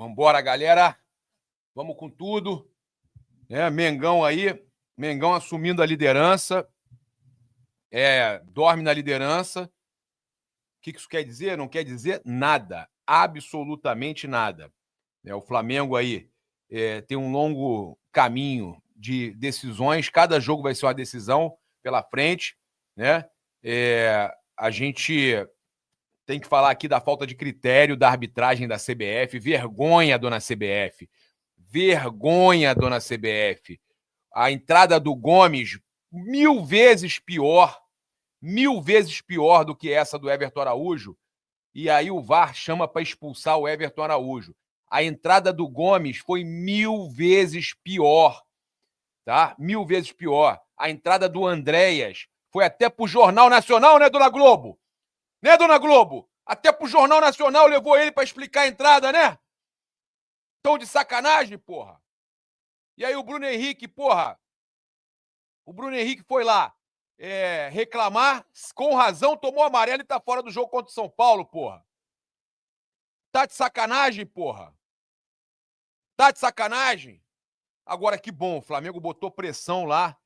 Vambora, galera. Vamos com tudo. Mengão aí. Mengão assumindo a liderança. Dorme na liderança. O que isso quer dizer? Não quer dizer nada. Absolutamente nada. O Flamengo aí tem um longo caminho de decisões. Cada jogo vai ser uma decisão pela frente, né? A gente tem que falar aqui da falta de critério da arbitragem da CBF. Vergonha, dona CBF. Vergonha, dona CBF. A entrada do Gomes, 1000 vezes pior. 1000 vezes pior do que essa do Everton Araújo. E aí o VAR chama para expulsar o Everton Araújo. A entrada do Gomes foi 1000 vezes pior. Tá? 1000 vezes pior. A entrada do Andréas foi até pro Jornal Nacional, né, dona Globo? Né, dona Globo? Até pro Jornal Nacional levou ele para explicar a entrada, né? Tão de sacanagem, porra. E aí o Bruno Henrique, porra. O Bruno Henrique foi lá reclamar, com razão, tomou amarelo e tá fora do jogo contra o São Paulo, porra. Tá de sacanagem, porra. Tá de sacanagem? Agora, que bom, o Flamengo botou pressão lá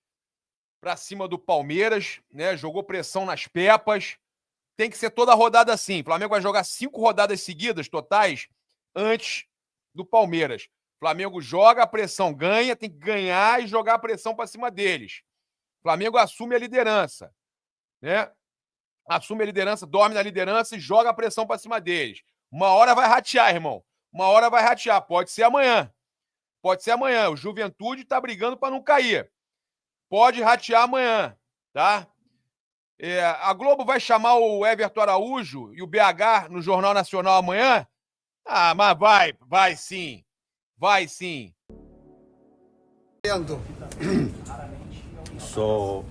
pra cima do Palmeiras, né? Jogou pressão nas pepas. Tem que ser toda rodada assim. O Flamengo vai jogar 5 rodadas seguidas, totais, antes do Palmeiras. O Flamengo joga, a pressão ganha, tem que ganhar e jogar a pressão pra cima deles. O Flamengo assume a liderança, né? Assume a liderança, dorme na liderança e joga a pressão pra cima deles. Uma hora vai ratear, irmão. Uma hora vai ratear. Pode ser amanhã. Pode ser amanhã. O Juventude tá brigando pra não cair. Pode ratear amanhã, tá? A Globo vai chamar o Everton Araújo e o BH no Jornal Nacional amanhã? Ah, mas vai sim. Vai sim. Só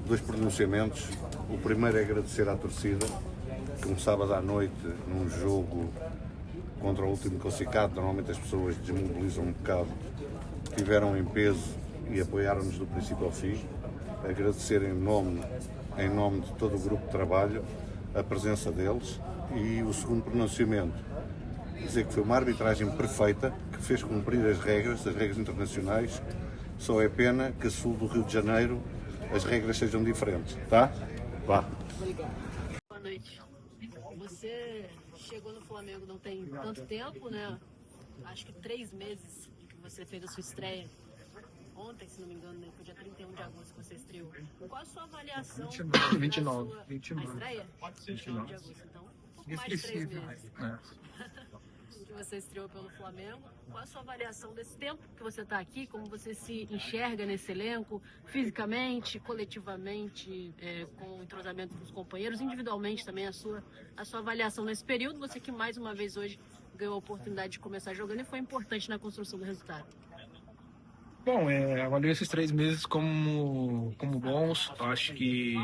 2 pronunciamentos. O primeiro é agradecer à torcida, que um sábado à noite, num jogo contra o último classificado, normalmente as pessoas desmobilizam um bocado, tiveram em peso e apoiaram-nos do princípio ao fim. Agradecer em nome de todo o grupo de trabalho a presença deles. E o segundo pronunciamento, dizer que foi uma arbitragem perfeita, que fez cumprir as regras internacionais. Só é pena que a sul do Rio de Janeiro as regras sejam diferentes, tá? Vá. Boa noite. Você chegou no Flamengo não tem tanto tempo, né? Acho que 3 meses que você fez a sua estreia. Ontem, se não me engano, né? Foi dia 31 de agosto que você estreou. Qual a sua avaliação? 29. A estreia? 29 de agosto, então. Um pouco mais de 3 meses. Que você estreou pelo Flamengo. Qual a sua avaliação desse tempo que você está aqui? Como você se enxerga nesse elenco? Fisicamente, coletivamente, com o entrosamento dos companheiros, individualmente também a sua avaliação nesse período. Você que mais uma vez hoje ganhou a oportunidade de começar jogando e foi importante na construção do resultado. Bom, avalio esses 3 meses como bons. Eu acho que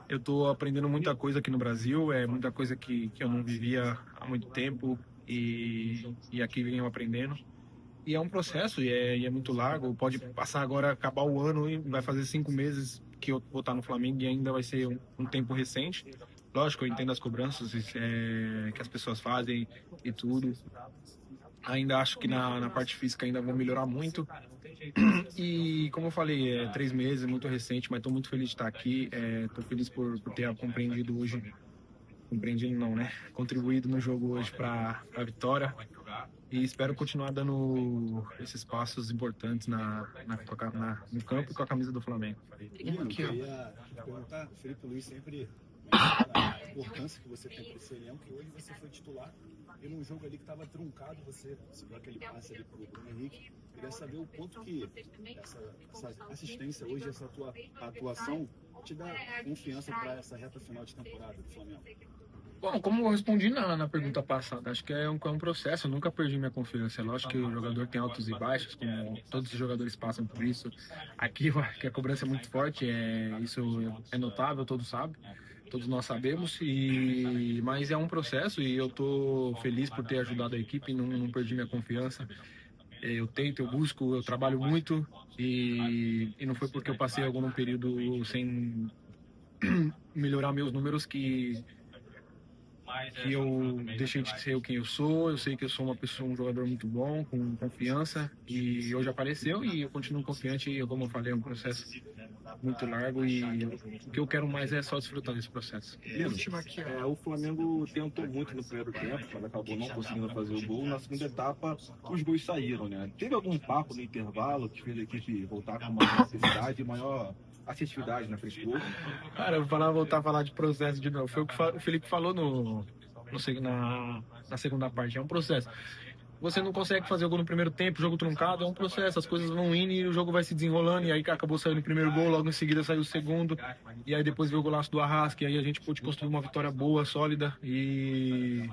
eu estou aprendendo muita coisa aqui no Brasil, muita coisa que eu não vivia há muito tempo e aqui venho aprendendo. E é um processo e é muito largo. Pode passar agora, acabar o ano e vai fazer 5 meses que eu vou estar no Flamengo e ainda vai ser um tempo recente. Lógico, eu entendo as cobranças que as pessoas fazem e tudo. Ainda acho que na parte física ainda vou melhorar muito. E como eu falei, 3 meses, muito recente, mas estou muito feliz de estar aqui. Estou feliz por ter compreendido hoje. Compreendido não, né? Contribuído no jogo hoje para a vitória. E espero continuar dando esses passos importantes no campo e com a camisa do Flamengo. Eu queria perguntar, o Felipe Luiz sempre a importância que você tem para esse elenco, que hoje você foi titular e num jogo ali que estava truncado, você deu aquele passe ali pro Bruno Henrique. Queria saber o quanto que essa assistência hoje, essa tua atuação te dá confiança para essa reta final de temporada do Flamengo. Bom, como eu respondi na pergunta passada, acho que é um processo, eu nunca perdi minha confiança. É lógico que o jogador tem altos e baixos, como todos os jogadores passam por isso. Aqui que a cobrança é muito forte, isso é notável, todos sabem, todos nós sabemos, mas é um processo e eu estou feliz por ter ajudado a equipe, não perdi minha confiança. Eu tento, eu busco, eu trabalho muito e não foi porque eu passei algum período sem melhorar meus números que que eu deixei de ser quem eu sou. Eu sei que eu sou um jogador muito bom, com confiança, e hoje apareceu e eu continuo confiante. E como eu falei, é um processo muito largo e o que eu quero mais é só desfrutar desse processo. O Flamengo tentou muito no primeiro tempo, mas acabou não conseguindo fazer o gol. Na segunda etapa, os gols saíram, né? Teve algum papo no intervalo que fez a equipe voltar com maior necessidade e maior assertividade na frente do gol? Cara, eu vou voltar a falar de processo de novo. Foi o que o Felipe falou na segunda parte. É um processo. Você não consegue fazer o gol no primeiro tempo, jogo truncado, é um processo, as coisas vão indo e o jogo vai se desenrolando, e aí acabou saindo o primeiro gol, logo em seguida saiu o segundo, e aí depois veio o golaço do Arrasca, e aí a gente pôde construir uma vitória boa, sólida e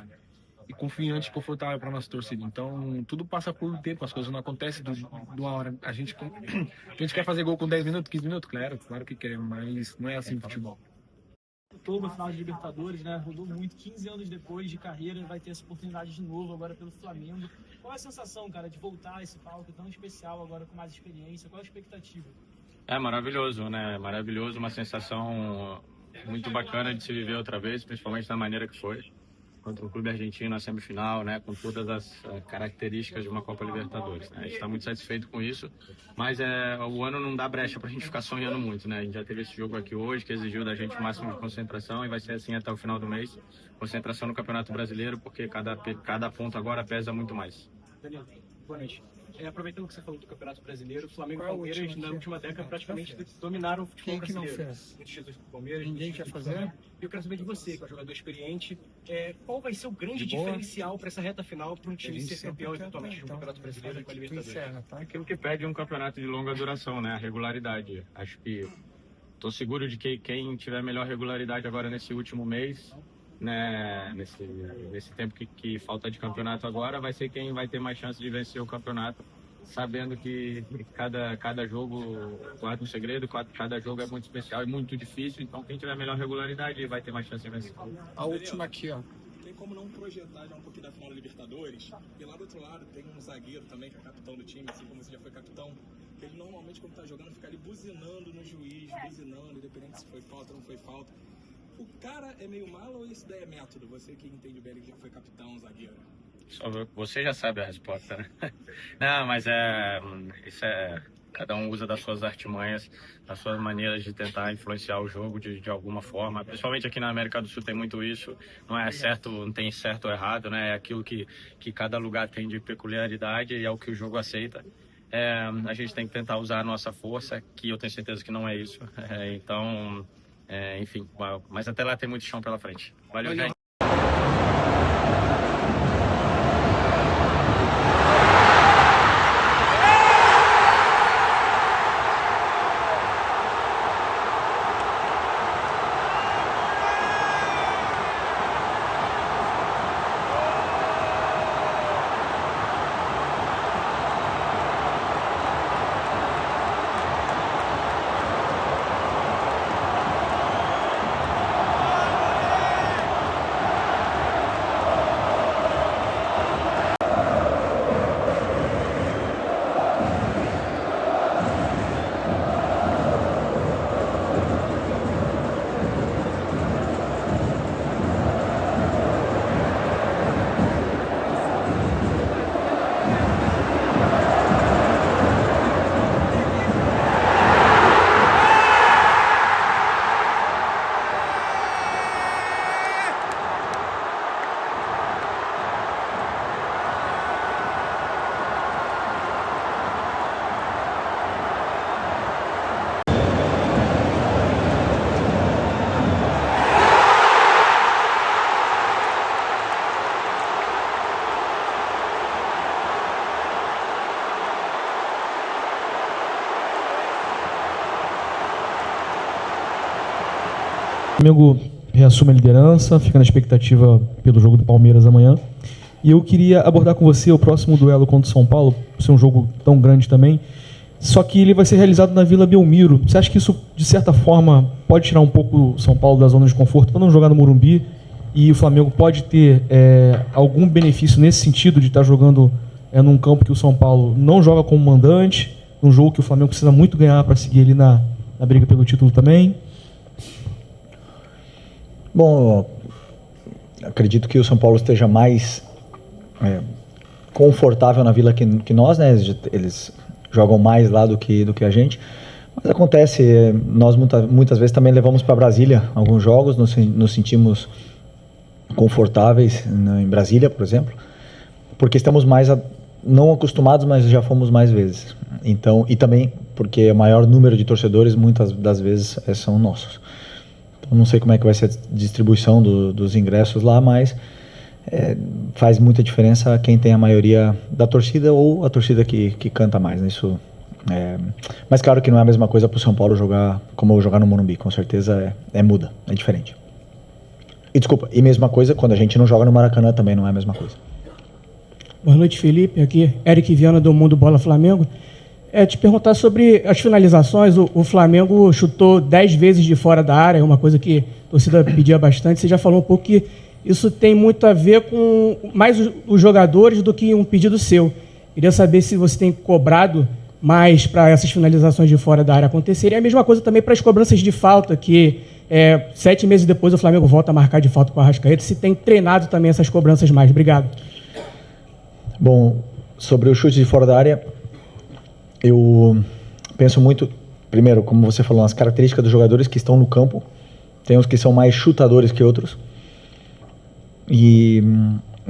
confiante e confortável para nossa torcida. Então, tudo passa por tempo, as coisas não acontecem de uma hora. A gente quer fazer gol com 10 minutos, 15 minutos? Claro que queremos, mas não é assim o futebol. Todo final de Libertadores, né? Rodou muito, 15 anos depois de carreira, vai ter essa oportunidade de novo agora pelo Flamengo. Qual é a sensação, cara, de voltar a esse palco tão especial agora com mais experiência? Qual é a expectativa? É maravilhoso, né? Maravilhoso, uma sensação muito bacana de se viver outra vez, principalmente da maneira que foi. Contra o clube argentino na semifinal, né, com todas as características de uma Copa Libertadores, né? A gente está muito satisfeito com isso, mas o ano não dá brecha para a gente ficar sonhando muito, né? A gente já teve esse jogo aqui hoje, que exigiu da gente o máximo de concentração, e vai ser assim até o final do mês. Concentração no Campeonato Brasileiro, porque cada ponto agora pesa muito mais. Daniel, boa noite. Aproveitando que você falou do Campeonato Brasileiro, o Flamengo e o Palmeiras na última década praticamente dominaram o futebol brasileiro. Quem que não fez? Muitos títulos do Palmeiras, ninguém quer fazer. E eu quero saber de você, que é um jogador experiente, qual vai ser o grande diferencial para essa reta final para um time ser campeão eventualmente do Campeonato Brasileiro e com a Libertadores? Aquilo que pede um campeonato de longa duração, né? A regularidade. Acho que estou seguro de que quem tiver melhor regularidade agora nesse último mês, né, nesse tempo que falta de campeonato agora, vai ser quem vai ter mais chance de vencer o campeonato, sabendo que cada jogo guarda um segredo, cada jogo é muito especial e muito difícil, então quem tiver melhor regularidade vai ter mais chance de vencer. A última aqui, ó. Tem como não projetar já um pouquinho da final da Libertadores? E lá do outro lado tem um zagueiro também, que é capitão do time, assim como você já foi capitão, que ele normalmente quando tá jogando fica ali buzinando no juiz, independente se foi falta ou não foi falta. O cara é meio malo ou isso daí é método? Você que entende bem, que já foi capitão, zagueiro. Você já sabe a resposta, né? Não, mas isso é... Cada um usa das suas artimanhas, das suas maneiras de tentar influenciar o jogo de alguma forma. Principalmente aqui na América do Sul tem muito isso. Não é certo, não tem certo ou errado, né? É aquilo que cada lugar tem de peculiaridade e é o que o jogo aceita. A gente tem que tentar usar a nossa força, que eu tenho certeza que não é isso. Enfim, mas até lá tem muito chão pela frente. Valeu, gente. O Flamengo reassume a liderança, fica na expectativa pelo jogo do Palmeiras amanhã. E eu queria abordar com você o próximo duelo contra o São Paulo, por ser um jogo tão grande também, só que ele vai ser realizado na Vila Belmiro. Você acha que isso, de certa forma, pode tirar um pouco o São Paulo da zona de conforto para não jogar no Morumbi? E o Flamengo pode ter algum benefício nesse sentido de estar jogando num campo que o São Paulo não joga como mandante, num jogo que o Flamengo precisa muito ganhar para seguir ali na briga pelo título também? Bom, acredito que o São Paulo esteja mais confortável na Vila que nós, né? Eles jogam mais lá do que a gente. Mas acontece, nós muitas vezes também levamos para Brasília alguns jogos, nos sentimos confortáveis em Brasília, por exemplo, porque estamos mais não acostumados, mas já fomos mais vezes. Então, e também porque o maior número de torcedores muitas das vezes são nossos. Então, não sei como é que vai ser a distribuição dos ingressos lá, mas faz muita diferença quem tem a maioria da torcida ou a torcida que canta mais, né? Isso, mas claro que não é a mesma coisa para o São Paulo jogar como jogar no Morumbi, com certeza muda, é diferente. E desculpa, e mesma coisa quando a gente não joga no Maracanã também não é a mesma coisa. Boa noite, Felipe. Aqui, Eric Viana do Mundo Bola Flamengo. Te perguntar sobre as finalizações. O Flamengo chutou 10 vezes de fora da área, uma coisa que a torcida pedia bastante. Você já falou um pouco que isso tem muito a ver com mais os jogadores do que um pedido seu. Queria saber se você tem cobrado mais para essas finalizações de fora da área acontecerem. E a mesma coisa também para as cobranças de falta, que 7 meses depois o Flamengo volta a marcar de falta com a Arrascaeta. Se tem treinado também essas cobranças mais. Obrigado. Bom, sobre o chute de fora da área, eu penso muito, primeiro, como você falou, nas características dos jogadores que estão no campo. Tem uns que são mais chutadores que outros. E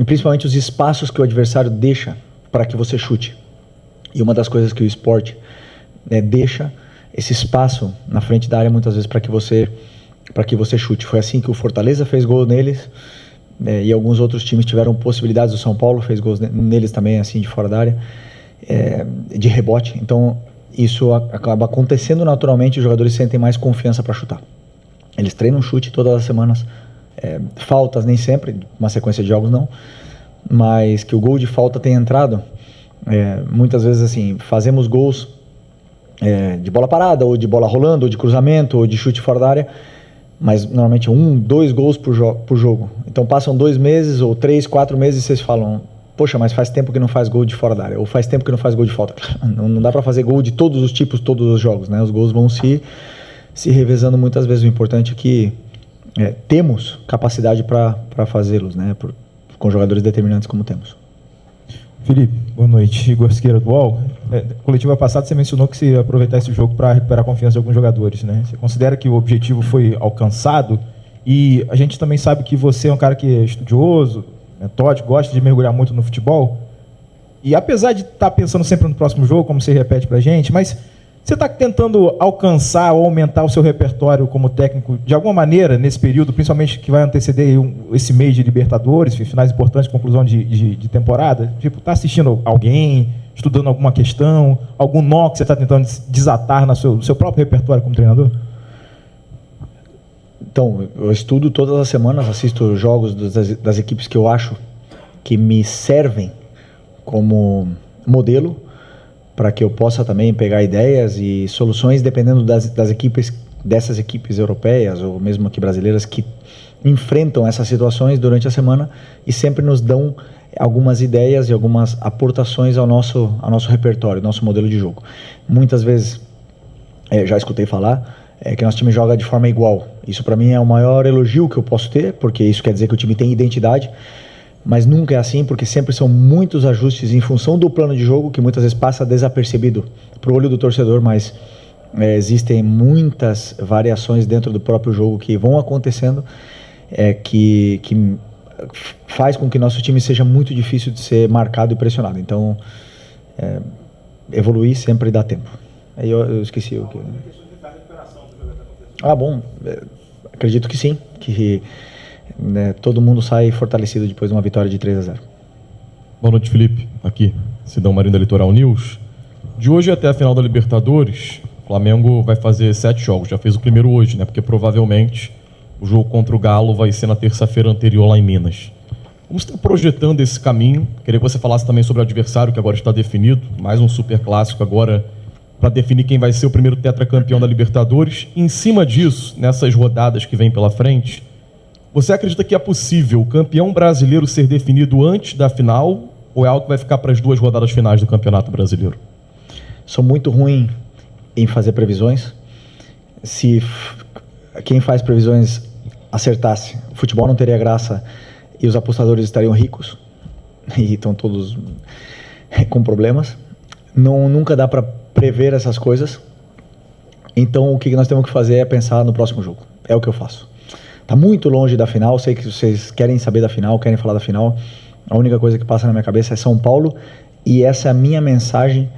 principalmente os espaços que o adversário deixa para que você chute. E uma das coisas que o esporte deixa esse espaço na frente da área muitas vezes para que você chute. Foi assim que o Fortaleza fez gol neles. E alguns outros times tiveram possibilidades. O São Paulo fez gols neles também, assim, de fora da área, de rebote. Então, isso acaba acontecendo naturalmente. Os jogadores sentem mais confiança para chutar. Eles treinam chute todas as semanas. Faltas nem sempre, uma sequência de jogos não. Mas que o gol de falta tenha entrado, muitas vezes, assim, fazemos gols de bola parada, ou de bola rolando, ou de cruzamento, ou de chute fora da área, mas normalmente 1, 2 gols por jogo. Então passam 2 meses ou 3, 4 meses e vocês falam, poxa, mas faz tempo que não faz gol de fora da área, ou faz tempo que não faz gol de falta. Não dá para fazer gol de todos os tipos, todos os jogos, né? Os gols vão se revezando muitas vezes. O importante é que temos capacidade para fazê-los, né? Com jogadores determinantes como temos. Felipe, boa noite. Igor Siqueira do UOL. Coletiva passada você mencionou que você ia aproveitar esse jogo para recuperar a confiança de alguns jogadores, né? Você considera que o objetivo foi alcançado? E a gente também sabe que você é um cara que é estudioso, metódico, gosta de mergulhar muito no futebol. E apesar de estar pensando sempre no próximo jogo, como você repete para a gente, mas você está tentando alcançar ou aumentar o seu repertório como técnico de alguma maneira nesse período, principalmente que vai anteceder esse mês de Libertadores, finais importantes, conclusão de temporada? Tipo, está assistindo alguém, estudando alguma questão, algum nó que você está tentando desatar no seu próprio repertório como treinador? Então, eu estudo todas as semanas, assisto jogos das equipes que eu acho que me servem como modelo, para que eu possa também pegar ideias e soluções dependendo das equipes, dessas equipes europeias ou mesmo aqui brasileiras que enfrentam essas situações durante a semana e sempre nos dão algumas ideias e algumas aportações ao nosso repertório, nosso modelo de jogo. Muitas vezes, já escutei falar, que nosso time joga de forma igual. Isso para mim é o maior elogio que eu posso ter, porque isso quer dizer que o time tem identidade. Mas nunca é assim, porque sempre são muitos ajustes em função do plano de jogo, que muitas vezes passa desapercebido para o olho do torcedor, mas existem muitas variações dentro do próprio jogo que vão acontecendo, que faz com que nosso time seja muito difícil de ser marcado e pressionado. Então, evoluir sempre dá tempo. Aí eu esqueci o que... Bom, acredito que sim, que... todo mundo sai fortalecido depois de uma vitória de 3-0. Boa noite, Felipe. Aqui, Sidão Marinho da Litoral News. De hoje até a final da Libertadores, o Flamengo vai fazer 7 jogos. Já fez o primeiro hoje, né? Porque provavelmente o jogo contra o Galo vai ser na terça-feira anterior lá em Minas. Como você está projetando esse caminho? Queria que você falasse também sobre o adversário que agora está definido. Mais um super clássico agora para definir quem vai ser o primeiro tetracampeão da Libertadores. E, em cima disso, nessas rodadas que vem pela frente, você acredita que é possível o campeão brasileiro ser definido antes da final ou é algo que vai ficar para as 2 rodadas finais do Campeonato Brasileiro? Sou muito ruim em fazer previsões. Se quem faz previsões acertasse, o futebol não teria graça e os apostadores estariam ricos e estão todos com problemas. Nunca dá para prever essas coisas. Então o que nós temos que fazer é pensar no próximo jogo. É o que eu faço. Está muito longe da final, sei que vocês querem saber da final, querem falar da final. A única coisa que passa na minha cabeça é São Paulo, e essa é a minha mensagem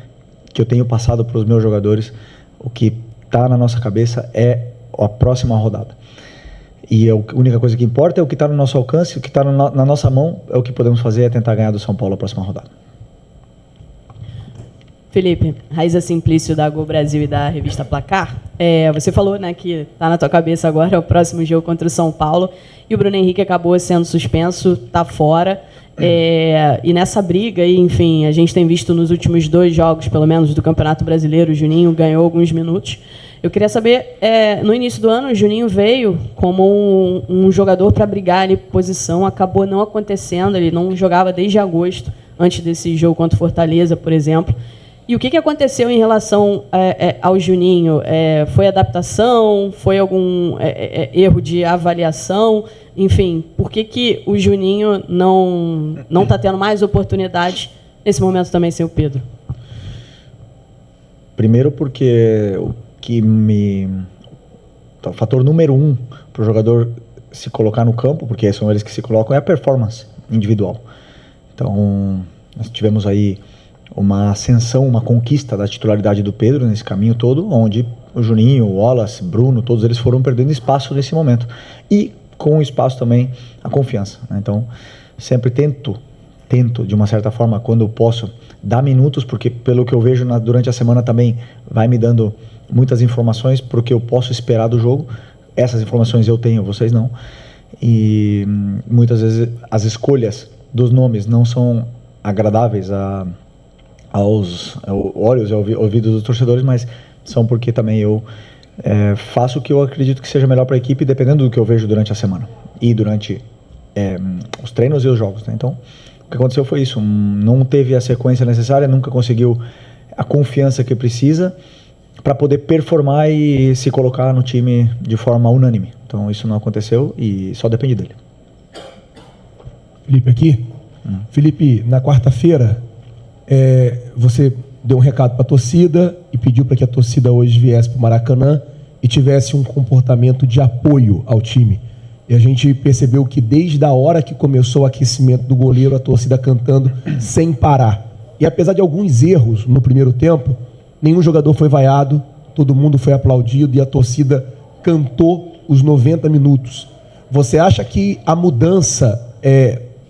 que eu tenho passado para os meus jogadores. O que está na nossa cabeça é a próxima rodada. E a única coisa que importa é o que está no nosso alcance, o que está na nossa mão, é o que podemos fazer, é tentar ganhar do São Paulo a próxima rodada. Felipe, Raíza Simplício da Gol Brasil e da revista Placar. Você falou, né, que está na tua cabeça agora o próximo jogo contra o São Paulo, e o Bruno Henrique acabou sendo suspenso, está fora. E nessa briga, enfim, a gente tem visto nos últimos 2 jogos, pelo menos, do Campeonato Brasileiro, o Juninho ganhou alguns minutos. Eu queria saber, no início do ano, o Juninho veio como um jogador para brigar ali posição, acabou não acontecendo, ele não jogava desde agosto, antes desse jogo contra o Fortaleza, por exemplo. E o que aconteceu em relação ao Juninho? Foi adaptação? Foi algum erro de avaliação? Enfim, por que o Juninho não está tendo mais oportunidade nesse momento também sem o Pedro? Primeiro porque o fator número 1 para o jogador se colocar no campo, porque são eles que se colocam, é a performance individual. Então, nós tivemos aí uma ascensão, uma conquista da titularidade do Pedro nesse caminho todo, onde o Juninho, o Wallace, Bruno, todos eles foram perdendo espaço nesse momento. E com o espaço também a confiança, né? Então, sempre tento, de uma certa forma, quando eu posso, dar minutos, porque pelo que eu vejo durante a semana também vai me dando muitas informações para o que eu posso esperar do jogo. Essas informações eu tenho, vocês não. E muitas vezes as escolhas dos nomes não são agradáveis aos olhos e ouvidos dos torcedores, mas são porque também eu faço o que eu acredito que seja melhor para a equipe, dependendo do que eu vejo durante a semana e durante os treinos e os jogos, né? Então, o que aconteceu foi isso, não teve a sequência necessária, nunca conseguiu a confiança que precisa para poder performar e se colocar no time de forma unânime. Então isso não aconteceu e só depende dele. Felipe aqui. Felipe, na quarta-feira você deu um recado para a torcida e pediu para que a torcida hoje viesse para o Maracanã e tivesse um comportamento de apoio ao time. E a gente percebeu que desde a hora que começou o aquecimento do goleiro, a torcida cantando sem parar. E apesar de alguns erros no primeiro tempo, nenhum jogador foi vaiado, todo mundo foi aplaudido e a torcida cantou os 90 minutos. Você acha que a mudança,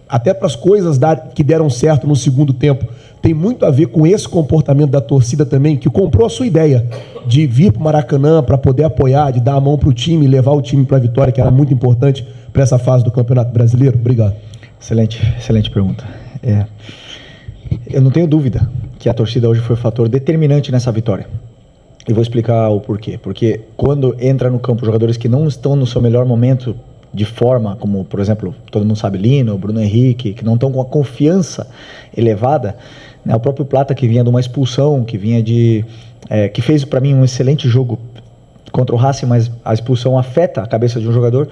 até para as coisas que deram certo no segundo tempo, tem muito a ver com esse comportamento da torcida também, que comprou a sua ideia de vir para o Maracanã para poder apoiar, de dar a mão para o time, levar o time para a vitória, que era muito importante para essa fase do Campeonato Brasileiro? Obrigado. Excelente pergunta. Eu não tenho dúvida que a torcida hoje foi um fator determinante nessa vitória. E vou explicar o porquê. Porque quando entra no campo jogadores que não estão no seu melhor momento de forma, como, por exemplo, todo mundo sabe, Lino, Bruno Henrique, que não estão com a confiança elevada, né? O próprio Plata, que vinha de uma expulsão, que vinha que fez para mim um excelente jogo contra o Racing, mas a expulsão afeta a cabeça de um jogador.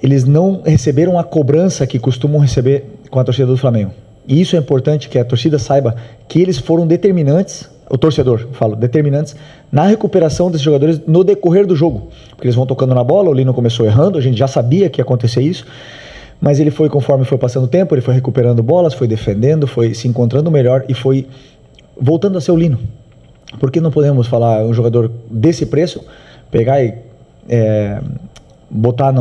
Eles não receberam a cobrança que costumam receber com a torcida do Flamengo. E isso é importante que a torcida saiba que eles foram determinantes, o torcedor, determinantes na recuperação desses jogadores no decorrer do jogo. Porque eles vão tocando na bola, o Lino começou errando, a gente já sabia que ia acontecer isso, mas ele foi, conforme foi passando o tempo, ele foi recuperando bolas, foi defendendo, foi se encontrando melhor e foi voltando a ser o Lino. Por que não podemos falar um jogador desse preço, pegar e botar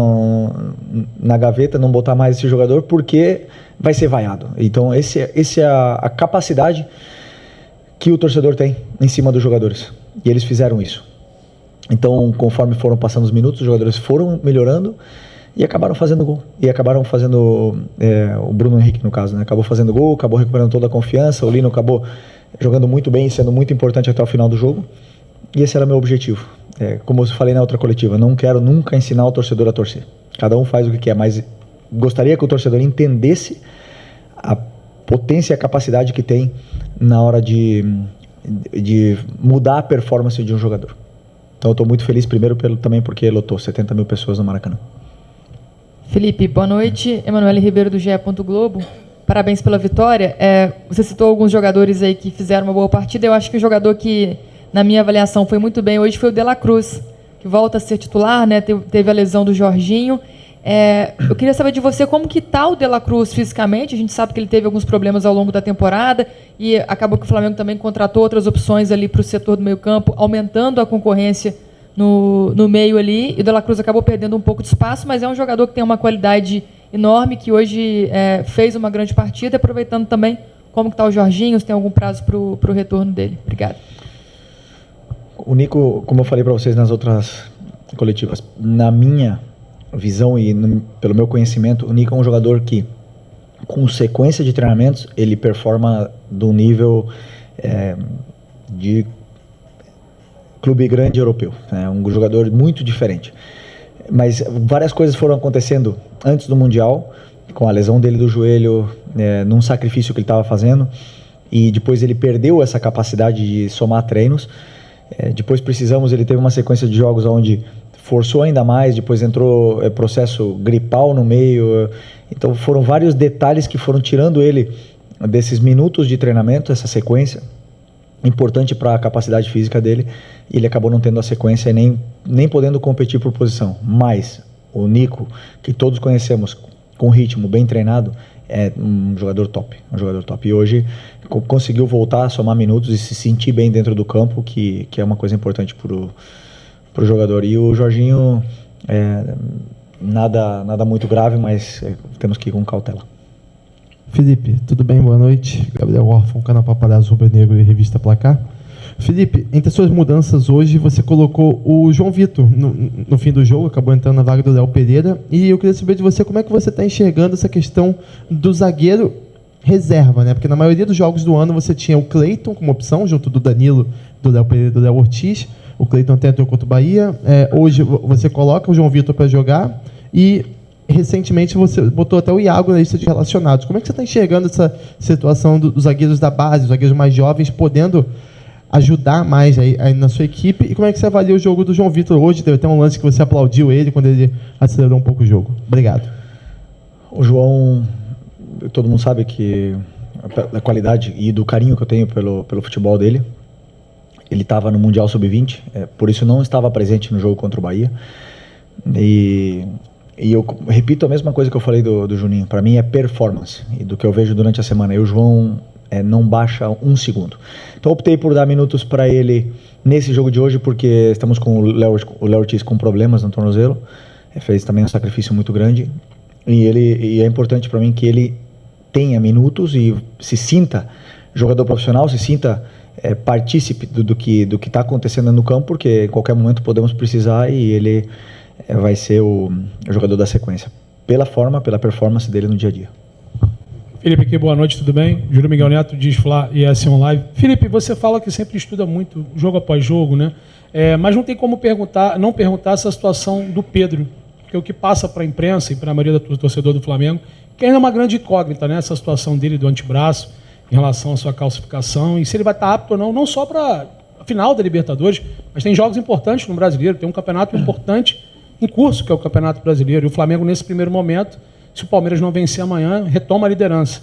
na gaveta, não botar mais esse jogador, porque vai ser vaiado. Então esse é a capacidade que o torcedor tem em cima dos jogadores, e eles fizeram isso. Então, conforme foram passando os minutos, os jogadores foram melhorando e acabaram fazendo gol, e acabaram fazendo o Bruno Henrique, no caso, né? Acabou fazendo gol, acabou recuperando toda a confiança, o Lino acabou jogando muito bem, sendo muito importante até o final do jogo, e esse era o meu objetivo. Como eu falei na outra coletiva, não quero nunca ensinar o torcedor a torcer, cada um faz o que quer, mas gostaria que o torcedor entendesse a potência e a capacidade que tem na hora de mudar a performance de um jogador. Então eu estou muito feliz, primeiro também porque lotou 70 mil pessoas no Maracanã. Felipe, boa noite. Emanuele Ribeiro, do GE. Globo. Parabéns pela vitória. Você citou alguns jogadores aí que fizeram uma boa partida. Eu acho que o jogador que, na minha avaliação, foi muito bem hoje foi o De La Cruz, que volta a ser titular, né? Teve a lesão do Jorginho. Eu queria saber de você como que está o De La Cruz fisicamente. A gente sabe que ele teve alguns problemas ao longo da temporada e acabou que o Flamengo também contratou outras opções ali para o setor do meio-campo, aumentando a concorrência no meio ali. E o De La Cruz acabou perdendo um pouco de espaço, mas é um jogador que tem uma qualidade enorme, que hoje fez uma grande partida, aproveitando também como que está o Jorginho, se tem algum prazo para o retorno dele. Obrigado. O Nico, como eu falei para vocês nas outras coletivas, na minha visão e pelo meu conhecimento, o Nico é um jogador que, com sequência de treinamentos, ele performa do nível de clube grande europeu. É um jogador muito diferente. Mas várias coisas foram acontecendo antes do Mundial, com a lesão dele do joelho, num sacrifício que ele estava fazendo, e depois ele perdeu essa capacidade de somar treinos. Depois ele teve uma sequência de jogos onde forçou ainda mais, depois entrou processo gripal no meio. Então foram vários detalhes que foram tirando ele desses minutos de treinamento, essa sequência importante para a capacidade física dele, e ele acabou não tendo a sequência e nem podendo competir por posição. Mas o Nico, que todos conhecemos, com ritmo, bem treinado, é um jogador top. E hoje conseguiu voltar a somar minutos e se sentir bem dentro do campo, que é uma coisa importante para o jogador. E o Jorginho, nada muito grave, mas temos que ir com cautela. Felipe, tudo bem? Boa noite. Gabriel Orfan, canal Paparazzo Rubro Negro e Revista Placar. Felipe, entre as suas mudanças hoje, você colocou o João Vitor no fim do jogo, acabou entrando na vaga do Léo Pereira, e eu queria saber de você como é que você está enxergando essa questão do zagueiro reserva, né? Porque na maioria dos jogos do ano você tinha o Cleiton como opção, junto do Danilo, do Léo Pereira e do Léo Ortiz. O Cleiton até entrou contra o Bahia. Hoje você coloca o João Vitor para jogar e recentemente você botou até o Iago na lista de relacionados. Como é que você está enxergando essa situação dos zagueiros da base, os zagueiros mais jovens, podendo ajudar mais aí na sua equipe? E como é que você avalia o jogo do João Vitor hoje? Teve até um lance que você aplaudiu ele quando ele acelerou um pouco o jogo. Obrigado. O João, todo mundo sabe que a qualidade e do carinho que eu tenho pelo futebol dele. Ele estava no Mundial Sub-20, por isso não estava presente no jogo contra o Bahia. E eu repito a mesma coisa que eu falei do Juninho. Para mim é performance, e do que eu vejo durante a semana. E o João não baixa um segundo. Então optei por dar minutos para ele nesse jogo de hoje, porque estamos com o Léo Ortiz com problemas no tornozelo. Fez também um sacrifício muito grande. E é importante para mim que ele tenha minutos e se sinta jogador profissional, se sinta partícipe do que está acontecendo no campo, porque em qualquer momento podemos precisar, e ele vai ser o jogador da sequência, pela performance dele no dia a dia. Felipe, aqui, boa noite, tudo bem? Júlio Miguel Neto, Diz Fla e S1 Live. Felipe, você fala que sempre estuda muito, jogo após jogo, né? Mas não tem como não perguntar essa situação do Pedro, porque o que passa para a imprensa e para a maioria do torcedor do Flamengo, que ainda é uma grande incógnita, né? Essa situação dele do antebraço, em relação à sua calcificação, e se ele vai estar apto ou não só para a final da Libertadores, mas tem jogos importantes no Brasileiro, tem um campeonato importante em curso, que é o Campeonato Brasileiro, e o Flamengo, nesse primeiro momento, se o Palmeiras não vencer amanhã, retoma a liderança.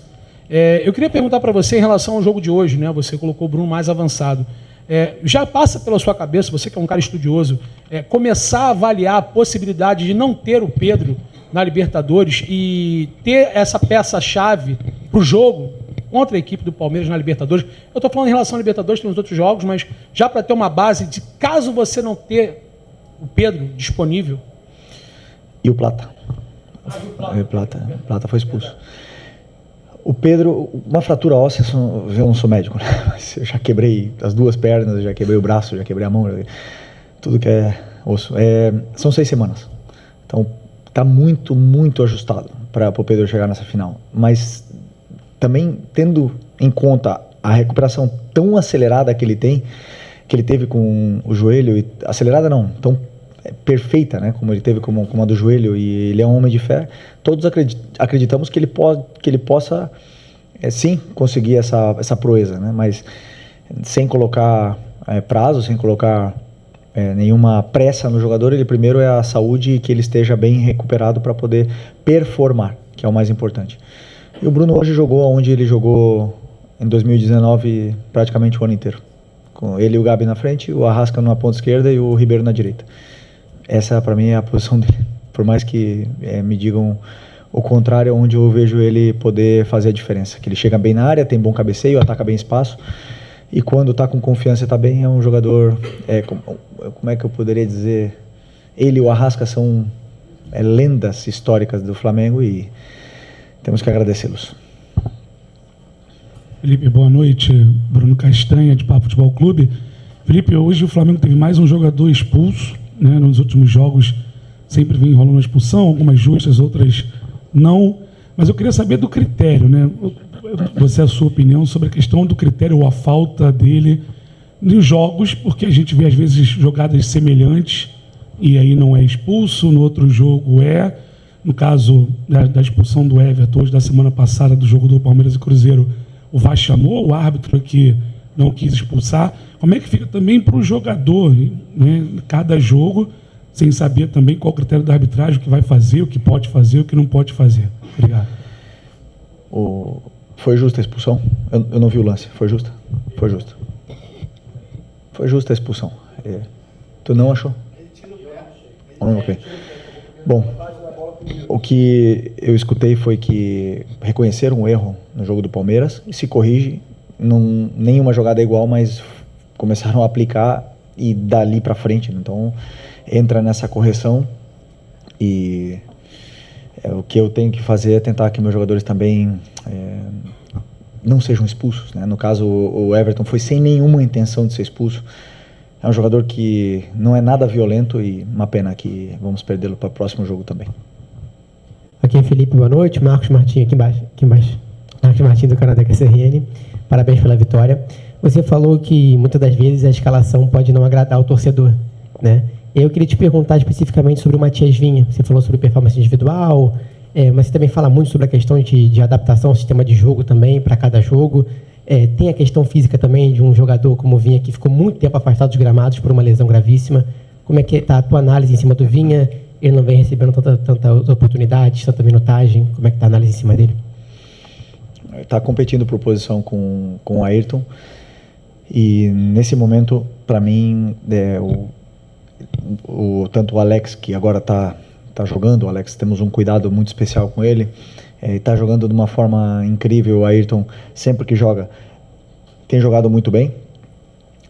Eu queria perguntar para você em relação ao jogo de hoje, né? Você colocou o Bruno mais avançado. Já passa pela sua cabeça, você que é um cara estudioso, começar a avaliar a possibilidade de não ter o Pedro na Libertadores e ter essa peça-chave para o jogo contra a equipe do Palmeiras na Libertadores? Eu estou falando em relação à Libertadores, tem os outros jogos, mas já para ter uma base de caso você não ter o Pedro disponível. E o Plata? O Plata foi expulso. O Pedro, uma fratura óssea, eu não sou médico, né? Mas eu já quebrei as duas pernas, eu já quebrei o braço, já quebrei a mão, tudo que é osso. São 6 semanas. Então está muito, muito ajustado para o Pedro chegar nessa final. Mas também tendo em conta a recuperação tão acelerada que ele teve com o joelho, e acelerada não, tão perfeita, né, como ele teve com a do joelho, e ele é um homem de fé, todos acreditamos que ele possa sim conseguir essa proeza, né, mas sem colocar prazo, sem colocar nenhuma pressa no jogador. Ele primeiro é a saúde e que ele esteja bem recuperado para poder performar, que é o mais importante. E o Bruno hoje jogou onde ele jogou em 2019 praticamente o ano inteiro. Com ele e o Gabi na frente, o Arrasca na ponta esquerda e o Ribeiro na direita. Essa para mim é a posição dele. Por mais que me digam o contrário, onde eu vejo ele poder fazer a diferença. Que ele chega bem na área, tem bom cabeceio, ataca bem espaço. E quando está com confiança e está bem, é um jogador... como é que eu poderia dizer? Ele e o Arrasca são lendas históricas do Flamengo e temos que agradecê-los. Felipe, boa noite. Bruno Castanha, de Papo Futebol Clube. Felipe, hoje o Flamengo teve mais um jogador expulso, né? Nos últimos jogos sempre vem rolando uma expulsão, algumas justas, outras não. Mas eu queria saber do critério, né? Você, a sua opinião sobre a questão do critério ou a falta dele nos jogos, porque a gente vê às vezes jogadas semelhantes e aí não é expulso, no outro jogo é. No caso da expulsão do Everton, hoje da semana passada, do jogo do Palmeiras e Cruzeiro, o VAR chamou o árbitro que não quis expulsar. Como é que fica também para o jogador, né, cada jogo, sem saber também qual o critério da arbitragem, o que vai fazer, o que pode fazer, o que não pode fazer? Obrigado. Foi justa a expulsão? Eu não vi o lance. Foi justa? Foi justa. Foi justa a expulsão. Tu não achou? Ok. Bom, o que eu escutei foi que reconheceram um erro no jogo do Palmeiras e se corrige. Nenhuma jogada é igual, mas começaram a aplicar e dali para frente. Então, entra nessa correção e o que eu tenho que fazer é tentar que meus jogadores também não sejam expulsos, né? No caso, o Everton foi sem nenhuma intenção de ser expulso. É um jogador que não é nada violento e uma pena que vamos perdê-lo para o próximo jogo também. Aqui é Felipe, boa noite. Marcos Martins, aqui embaixo. Marcos Martins do Canadá QCRN. Parabéns pela vitória. Você falou que muitas das vezes a escalação pode não agradar o torcedor, né? Eu queria te perguntar especificamente sobre o Matias Vinha. Você falou sobre performance individual, mas você também fala muito sobre a questão de adaptação ao sistema de jogo também, para cada jogo. Tem a questão física também de um jogador como o Vinha, que ficou muito tempo afastado dos gramados por uma lesão gravíssima. Como é que está a tua análise em cima do Vinha? Ele não vem recebendo tantas oportunidades, tanta minutagem. Como é que está a análise em cima dele? Está competindo por posição com o Ayrton. E nesse momento, para mim, tanto o Alex, que agora está jogando, o Alex, temos um cuidado muito especial com ele, está jogando de uma forma incrível. O Ayrton, sempre que joga, tem jogado muito bem,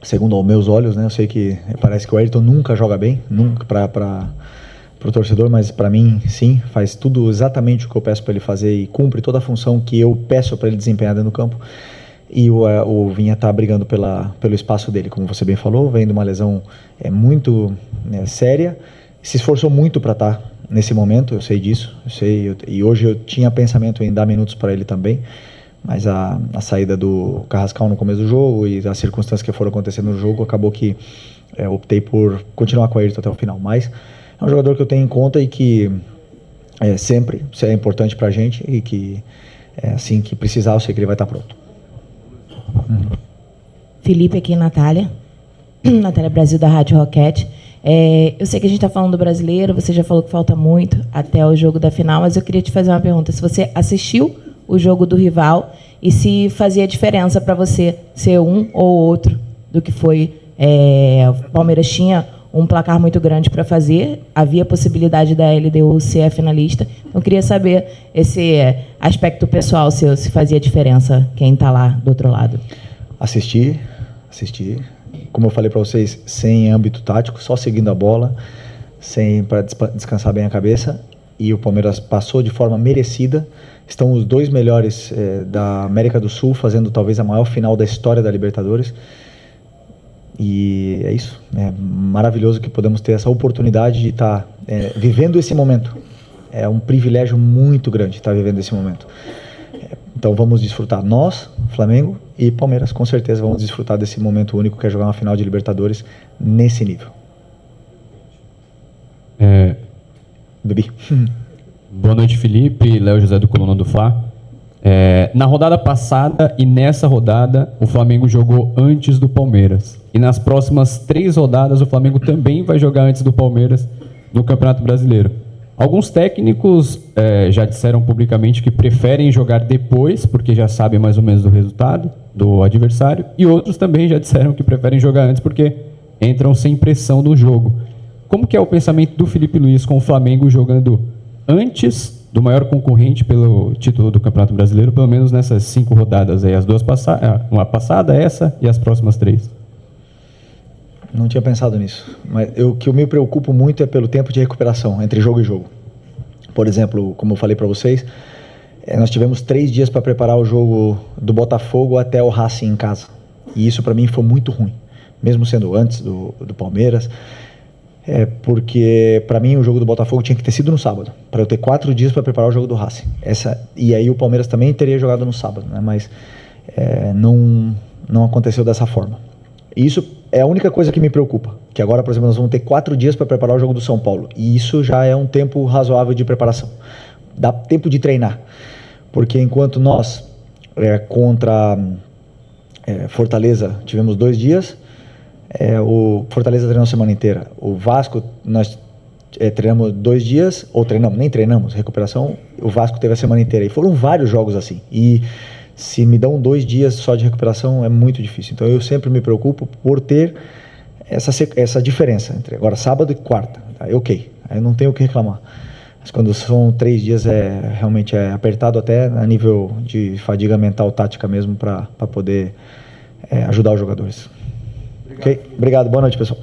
segundo aos meus olhos, né? Eu sei que parece que o Ayrton nunca joga bem, nunca para o torcedor, mas para mim, sim, faz tudo exatamente o que eu peço para ele fazer e cumpre toda a função que eu peço para ele desempenhar dentro do campo. E o Vinha está brigando pelo espaço dele, como você bem falou, vem de uma lesão muito séria, se esforçou muito para estar nesse momento, eu sei disso, e hoje eu tinha pensamento em dar minutos para ele também, mas a saída do Carrascal no começo do jogo e as circunstâncias que foram acontecendo no jogo, acabou que optei por continuar com ele até o final, mas é um jogador que eu tenho em conta e que sempre é importante para a gente e que assim que precisar, eu sei que ele vai estar pronto. Felipe, aqui, Natália Brasil, da Rádio Roquete. Eu sei que a gente está falando do brasileiro, você já falou que falta muito até o jogo da final, mas eu queria te fazer uma pergunta. Se você assistiu o jogo do rival e se fazia diferença para você ser um ou outro do que foi. O Palmeiras tinha um placar muito grande para fazer, havia possibilidade da LDU ser a finalista. Então, eu queria saber esse aspecto pessoal seu, se fazia diferença quem está lá do outro lado. Assisti. Como eu falei para vocês, sem âmbito tático, só seguindo a bola, para descansar bem a cabeça. E o Palmeiras passou de forma merecida. Estão os dois melhores da América do Sul, fazendo talvez a maior final da história da Libertadores. E é isso, é maravilhoso que podemos ter essa oportunidade de estar vivendo esse momento. É um privilégio muito grande estar vivendo esse momento. Então vamos desfrutar, nós, Flamengo e Palmeiras, com certeza vamos desfrutar desse momento único que é jogar uma final de Libertadores nesse nível. Boa noite, Felipe, Léo José do Coluna do Fla. Na rodada passada e nessa rodada, o Flamengo jogou antes do Palmeiras. E nas próximas 3 rodadas, o Flamengo também vai jogar antes do Palmeiras no Campeonato Brasileiro. Alguns técnicos já disseram publicamente que preferem jogar depois, porque já sabem mais ou menos do resultado do adversário. E outros também já disseram que preferem jogar antes, porque entram sem pressão no jogo. Como que é o pensamento do Felipe Luiz com o Flamengo jogando antes do maior concorrente pelo título do Campeonato Brasileiro, pelo menos nessas 5 rodadas aí, as 2 passadas, uma passada, essa e as próximas 3? Não tinha pensado nisso, mas o que eu me preocupo muito é pelo tempo de recuperação entre jogo e jogo. Por exemplo, como eu falei para vocês, nós tivemos 3 dias para preparar o jogo do Botafogo até o Racing em casa, e isso para mim foi muito ruim, mesmo sendo antes do Palmeiras. Porque para mim o jogo do Botafogo tinha que ter sido no sábado, para eu ter 4 dias para preparar o jogo do Racing. E aí o Palmeiras também teria jogado no sábado, né? Mas não aconteceu dessa forma. E isso é a única coisa que me preocupa, que agora, por exemplo, nós vamos ter 4 dias para preparar o jogo do São Paulo, e isso já é um tempo razoável de preparação. Dá tempo de treinar, porque enquanto nós contra Fortaleza tivemos 2 dias, o Fortaleza treinou a semana inteira. O Vasco, nós treinamos 2 dias, ou nem treinamos, recuperação, o Vasco teve a semana inteira. E foram vários jogos assim. E se me dão 2 dias só de recuperação, é muito difícil. Então eu sempre me preocupo por ter essa diferença entre agora sábado e quarta. Tá? Ok, aí eu não tenho o que reclamar. Mas quando são 3 dias, realmente é apertado até a nível de fadiga mental, tática mesmo, para poder ajudar os jogadores. Ok? Obrigado. Boa noite, pessoal.